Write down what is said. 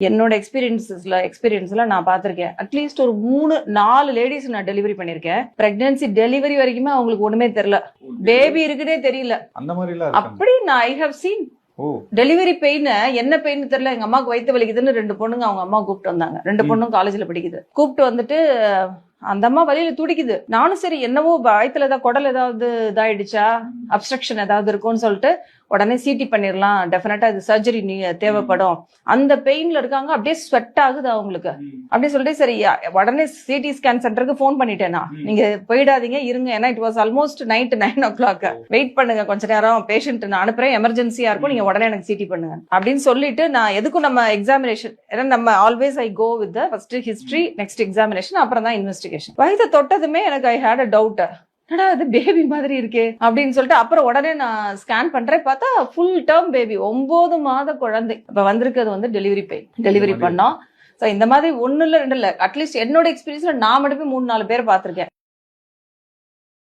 என்னோட எக்ஸ்பீரியன்ஸ்ல நான் பார்த்திருக்கேன். அட்லீஸ்ட் ஒரு 3-4 லேடிஸ் நான் டெலிவரி பண்ணிருக்கேன். பிரெக்னன்சி டெலிவரி வரைக்குமே அவங்களுக்கு ஒண்ணுமே தெரியல, பேபி இருக்குன்னே தெரியல. அந்த மாதிரி எல்லாம் அப்படி நான் I have seen delivery pain. என்ன பெயின் தெரியல, எங்க அம்மாவுக்கு வயிற்று வலிக்குதுன்னு 2 பொண்ணுங்க அவங்க அம்மா கூப்பிட்டு வந்தாங்க. 2 பொண்ணும் காலேஜ்ல படிக்குது. கூப்பிட்டு வந்துட்டு அந்த அம்மா வலியில துடிக்குது. நானும் சரி என்னவோ வயிற்றுல ஏதாவது குடல் ஏதாவது இதாயிடுச்சா, அப்ஸ்ட்ரக்ஷன் ஏதாவது இருக்கும்னு சொல்லிட்டு உடனே சிடி பண்ணிடலாம், டெஃபினட்டா இது சர்ஜரி தேவைப்படும், அந்த பெயின்ல இருக்காங்க, அப்படியே ஸ்வெட் ஆகுது அவங்களுக்கு. அப்படின்னு சொல்லிட்டு சரி உடனே சிடி ஸ்கேன் சென்டருக்கு போன் பண்ணிட்டேனா, நீங்க போயிடாதீங்க இருங்க, ஏன்னா it was almost night 9 o'clock, wait பண்ணுங்க கொஞ்ச நேரம், பேஷண்ட் நான் அனுப்புறேன், எமர்ஜென்சியா இருக்கும், நீங்க உடனே எனக்கு சிடி பண்ணுங்க அப்படின்னு சொல்லிட்டு, நான் எதுக்கும் நம்ம எக்ஸாமினேஷன், ஏன்னா நம்ம always I go with first history, next examination, அப்புறம் தான் இன்வெஸ்டிகேஷன். வயதை தொட்டதுமே எனக்கு ஐ ஹேட் அ டவுட், என்னடா அது பேபி மாதிரி இருக்கே அப்படின்னு சொல்லிட்டு அப்புறம் உடனே நான் ஸ்கேன் பண்றேன். பார்த்தா ஃபுல் டேர்ம் பேபி, 9 மாத குழந்தை. இப்ப வந்திருக்கிறது வந்து டெலிவரி பெயின். டெலிவரி பண்ணோம். ஸோ இந்த மாதிரி 1 இல்ல 2 இல்ல, அட்லீஸ்ட் என்னோட எக்ஸ்பீரியன்ஸ்ல நான் மட்டுமே 3-4 பேர் பார்த்திருக்கேன்.